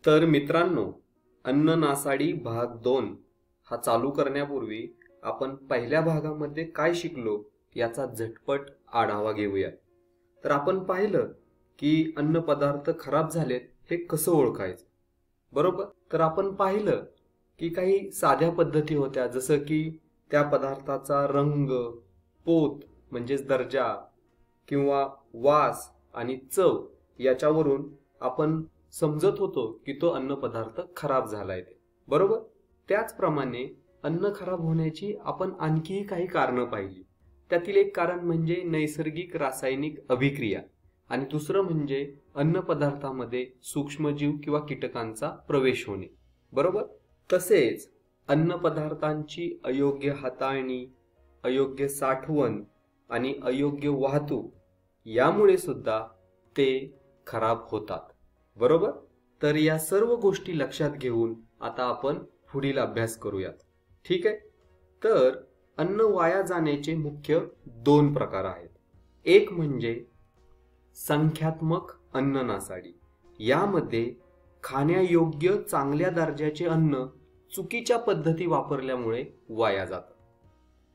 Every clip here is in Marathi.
तर मित्रांनो, अन्न नासाडी भाग 2 हा चालू करण्यापूर्वी आपण पहिल्या भागामध्ये काय शिकलो याचा झटपट आढावा घेऊया। तर आपण पाहिलं की अन्न पदार्थ खराब झालेत हे कसं ओळखायचं, बरोबर? तर आपण पाहिलं की काही साध्या पद्धती होत्या, जसं की त्या पदार्थाचा रंग, पोत म्हणजेच दर्जा किंवा वास आणि चव याच्यावरून आपण समजत होतो की तो अन्न पदार्थ खराब झालाय ते, बरोबर? त्याचप्रमाणे अन्न खराब होण्याची आपण आणखीही काही कारणं पाहिली। त्यातील एक कारण म्हणजे नैसर्गिक रासायनिक अभिक्रिया आणि दुसरं म्हणजे अन्न पदार्थामध्ये सूक्ष्मजीव किंवा कीटकांचा प्रवेश होणे, बरोबर? तसेच अन्न पदार्थांची अयोग्य हाताळणी, अयोग्य साठवण आणि अयोग्य वाहतूक यामुळे सुद्धा ते खराब होतात, बरोबर? तर या सर्व गोष्टी लक्षात घेऊन आता आपण पुढील अभ्यास करूयात, ठीक आहे? तर अन्न वाया जाण्याचे मुख्य 2 प्रकार आहेत। एक म्हणजे संख्यात्मक अन्न नासाडी। यामध्ये खाण्यायोग्य चांगल्या दर्जाचे अन्न चुकीच्या पद्धती वापरल्यामुळे वाया जातं।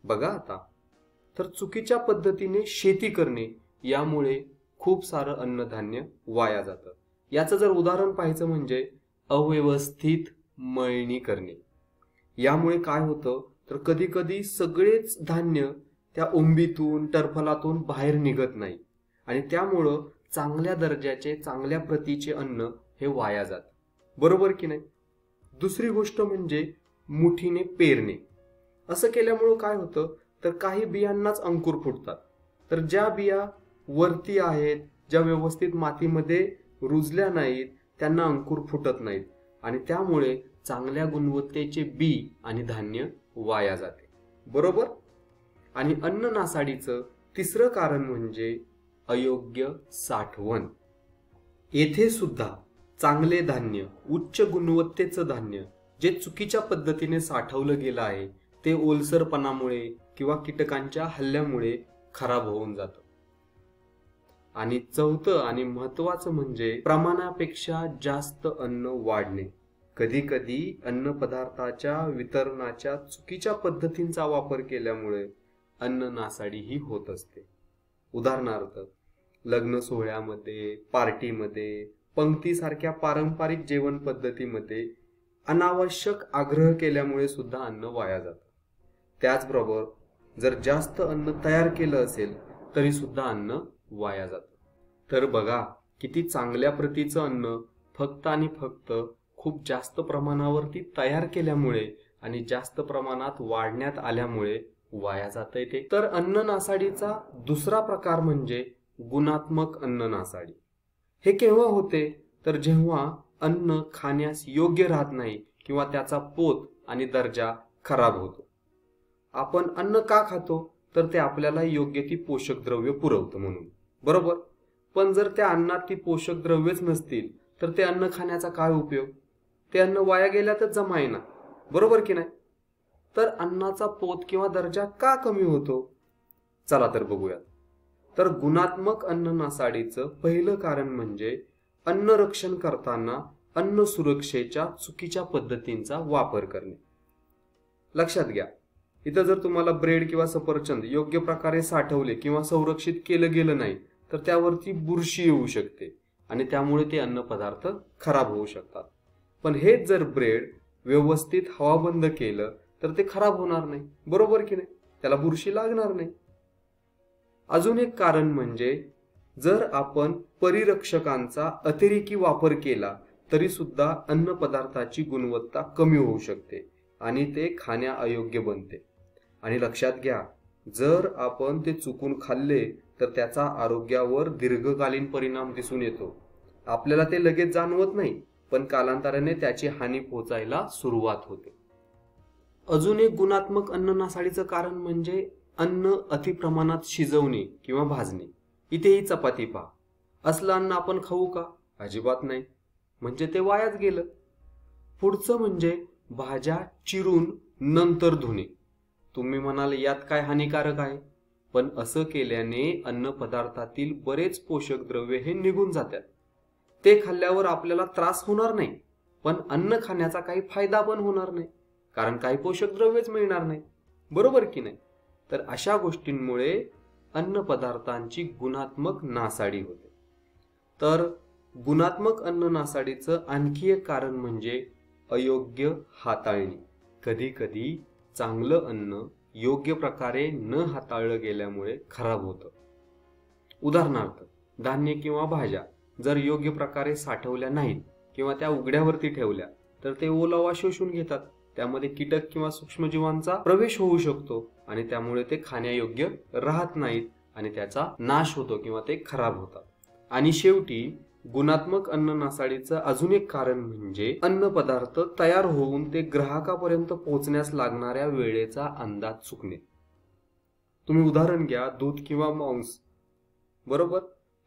बघा आता, तर चुकीच्या पद्धतीने शेती करणे यामुळे खूप सारं अन्नधान्य वाया जातं। याचं जर उदाहरण पाहायचं म्हणजे अव्यवस्थित मळणी करणे। यामुळे काय होतं, तर कधी कधी सगळेच धान्य त्या ओंबीतून टरफलातून बाहेर निघत नाही आणि त्यामुळं चांगल्या दर्जाचे, चांगल्या प्रतीचे अन्न हे वाया जातं, बरोबर की नाही? दुसरी गोष्ट म्हणजे मुठीने पेरणे। असं केल्यामुळं काय होतं, तर काही बियांनाच अंकुर फुटतात, तर ज्या बिया वरती आहेत, ज्या व्यवस्थित मातीमध्ये रुजल्या नाहीत, त्यांना अंकुर फुटत नाहीत आणि त्यामुळे चांगल्या गुणवत्तेचे बी आणि धान्य वाया जाते, बरोबर? आणि अन्न नासाडीचं तिसरं कारण म्हणजे अयोग्य साठवण। येथे सुद्धा चांगले धान्य, उच्च गुणवत्तेचं धान्य जे चुकीच्या पद्धतीने साठवलं गेलं आहे ते ओलसरपणामुळे किंवा कीटकांच्या हल्ल्यामुळे खराब होऊन जातं। आणि चौथं आणि महत्त्वाचं म्हणजे प्रमाणापेक्षा जास्त अन्न वाढणे। कधी कधी अन्न पदार्थाच्या वितरणाच्या चुकीच्या पद्धतींचा वापर केल्यामुळे अन्न नासाडी ही होत असते। उदाहरणार्थ लग्न सोहळ्यामध्ये, पार्टीमध्ये, पंक्तीसारख्या पारंपरिक जेवण पद्धतीमध्ये अनावश्यक आग्रह केल्यामुळे सुद्धा अन्न वाया जातं। त्याचबरोबर जर जास्त अन्न तयार केलं असेल तरी सुद्धा अन्न वाया जातं। तर बघा, किती चांगल्या प्रतीचं अन्न फक्त आणि फक्त खूप जास्त प्रमाणावरती तयार केल्यामुळे आणि जास्त प्रमाणात वाढण्यात आल्यामुळे वाया जातंय ते। तर अन्न नासाडीचा दुसरा प्रकार म्हणजे गुणात्मक अन्न नासाडी। हे केव्हा होते, तर जेव्हा अन्न खाण्यास योग्य राहत नाही किंवा त्याचा पोत आणि दर्जा खराब होतो। आपण अन्न का खातो, तर ते आपल्याला योग्य ती पोषक द्रव्य पुरवतं म्हणून, बरोबर? पण जर त्या अन्नात ती पोषक द्रव्यच नसतील तर ते अन्न खाण्याचा काय उपयोग? ते अन्न वाया गेल्यातच जमा येणार, बरोबर की नाही? तर अन्नाचा पोत किंवा दर्जा का कमी होतो? चला तर बघूयात। तर गुणात्मक अन्न नासाडीचं पहिलं कारण म्हणजे अन्न रक्षण करताना अन्न सुरक्षेच्या चुकीच्या पद्धतींचा वापर करणे। लक्षात घ्या, इथं जर तुम्हाला ब्रेड किंवा सफरचंद योग्य प्रकारे साठवले किंवा संरक्षित केलं गेलं नाही तर त्यावरती बुरशी येऊ शकते आणि त्यामुळे ते अन्न पदार्थ खराब होऊ शकतात। पण हेच जर ब्रेड व्यवस्थित हवाबंद केलं तर ते खराब होणार नाही, बरोबर की नाही? त्याला बुरशी लागणार नाही। अजून एक कारण म्हणजे जर आपण परिरक्षकांचा अतिरेकी वापर केला तरी सुद्धा अन्न पदार्थाची गुणवत्ता कमी होऊ शकते आणि ते खाण्याअयोग्य बनते। आणि लक्षात घ्या, जर आपण ते चुकून खाल्ले तर त्याचा आरोग्यावर दीर्घकालीन परिणाम दिसून येतो। आपल्याला ते लगेच जाणवत नाही, पण कालांतराने त्याची हानी पोचायला सुरुवात होते। अजून एक गुणात्मक अन्न नासाडीचं कारण म्हणजे अन्न अतिप्रमाणात शिजवणे किंवा भाजणे। इथेही चपाती पहा, असलं अन्न आपण खाऊ का? अजिबात नाही, म्हणजे ते वायाच गेलं। पुढचं म्हणजे भाज्या चिरून नंतर धुणे। तुम्ही म्हणाल यात काय हानिकारक आहे, पण असं केल्याने अन्न पदार्थातील बरेच पोषक द्रव्य हे निघून जातात। ते खाल्ल्यावर आपल्याला त्रास होणार नाही, पण अन्न खाण्याचा काही फायदा पण होणार नाही, कारण काही पोषक द्रव्यच मिळणार नाही, बरोबर की नाही? तर अशा गोष्टींमुळे अन्न पदार्थांची गुणात्मक नासाडी होते. तर गुणात्मक अन्न नासाडीचं आणखी एक कारण म्हणजे अयोग्य हाताळणी. कधी कधी चांगलं अन्न योग्य प्रकारे न हाताळलं गेल्यामुळे खराब होतं. उदाहरणार्थ, धान्य किंवा भाज्या जर योग्य प्रकारे साठवल्या नाहीत किंवा त्या उघड्यावरती ठेवल्या तर ते ओलावा शोषून घेतात. त्यामध्ये कीटक किंवा सूक्ष्मजीवांचा प्रवेश होऊ शकतो आणि त्यामुळे ते खाण्यायोग्य राहत नाहीत आणि त्याचा नाश होतो किंवा ते खराब होतात. आणि शेवटी गुणात्मक अन्न नासाडीचं अजून एक कारण म्हणजे अन्न पदार्थ तयार होऊन ते ग्राहकापर्यंत पोहोचण्यास लागणाऱ्या वेळेचा अंदाज चुकणे. तुम्ही उदाहरण घ्या, दूध किंवा मांस, बरोबर?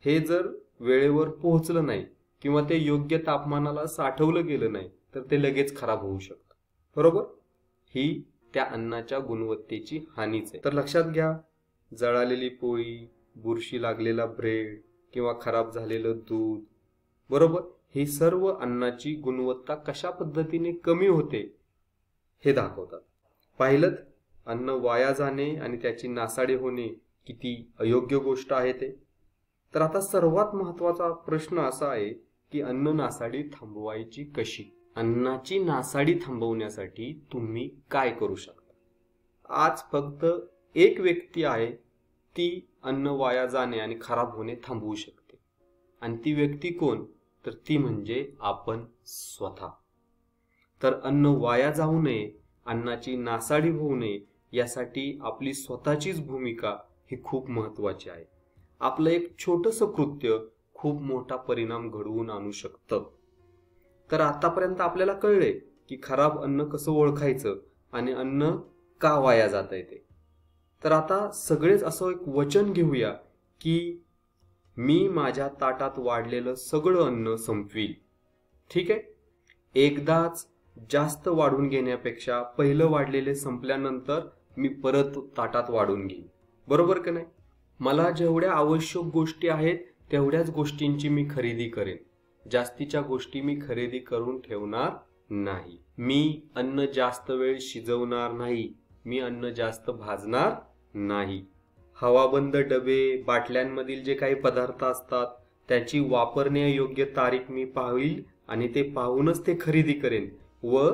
हे जर वेळेवर पोहोचलं नाही किंवा ते योग्य तापमानाला साठवलं गेलं नाही तर ते लगेच खराब होऊ शकतं, बरोबर? ही त्या अन्नाच्या गुणवत्तेची हानीच आहे. तर लक्षात घ्या, जळालेली पोळी, बुरशी लागलेला ब्रेड किंवा खराब झालेलं दूध, बरोबर, ही सर्व अन्नाची गुणवत्ता कशा पद्धतीने कमी होते हे दाखवतात. पाहिलं, अन्न वाया जाणे आणि त्याची नासाडी होणे किती अयोग्य गोष्ट आहे ते. तर आता सर्वात महत्वाचा प्रश्न असा आहे की अन्न नासाडी थांबवायची कशी? अन्नाची नासाडी थांबवण्यासाठी तुम्ही काय करू शकता? आज फक्त एक व्यक्ती आहे ती अन्न वाया जाणे आणि खराब होणे थांबवू शकते. आणि ती व्यक्ती कोण? तर ती म्हणजे आपण स्वतः. तर अन्न वाया जाऊ नये, अन्नाची नासाडी होऊ नये यासाठी आपली स्वतःचीच भूमिका ही खूप महत्वाची आहे. आपलं एक छोटंसं कृत्य खूप मोठा परिणाम घडवून आणू शकतं. तर आतापर्यंत आपल्याला कळले की खराब अन्न कसं ओळखायचं आणि अन्न का वाया जातंय ते. तर आता सगळेच असं एक वचन घेऊया की मी माझ्या ताटात वाढलेलं सगळं अन्न संपवील. ठीक आहे? एकदाच जास्त वाढून घेण्यापेक्षा पहिलं वाढलेले संपल्यानंतर मी परत ताटात वाढून घेईन, बरोबर की नाही? मला जेवढ्या आवश्यक गोष्टी आहेत तेवढ्याच गोष्टींची मी खरेदी करेन. जास्तीच्या गोष्टी मी खरेदी करून ठेवणार नाही. मी अन्न जास्त वेळ शिजवणार नाही. मी अन्न जास्त भाजणार नाही. हवाबंद डबे, बाटल्यांमधील जे काही पदार्थ असतात त्याची वापरण्यायोग्य तारीख मी पाहिल आणि ते पाहूनच ते खरेदी करेन व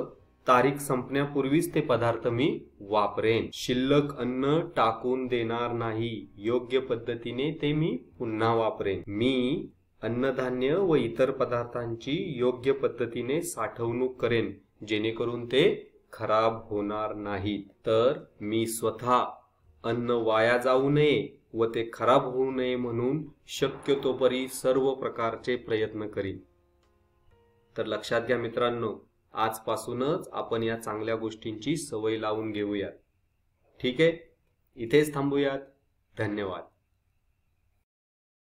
तारीख संपण्यापूर्वीच ते पदार्थ मी वापरेन. शिल्लक अन्न टाकून देणार नाही. योग्य पद्धतीने ते मी पुन्हा वापरेन. मी अन्नधान्य व इतर पदार्थांची योग्य पद्धतीने साठवणूक करेन जेणेकरून ते खराब होणार नाहीत. तर मी स्वतः अन्न वाया जाऊ नये व ते खराब होऊ नये म्हणून शक्यतोपरी सर्व प्रकारचे प्रयत्न करीन. तर लक्षात घ्या मित्रांनो, आजपासूनच आपण या चांगल्या गोष्टींची सवय लावून घेऊयात. ठीक आहे? इथेच थांबूयात. धन्यवाद.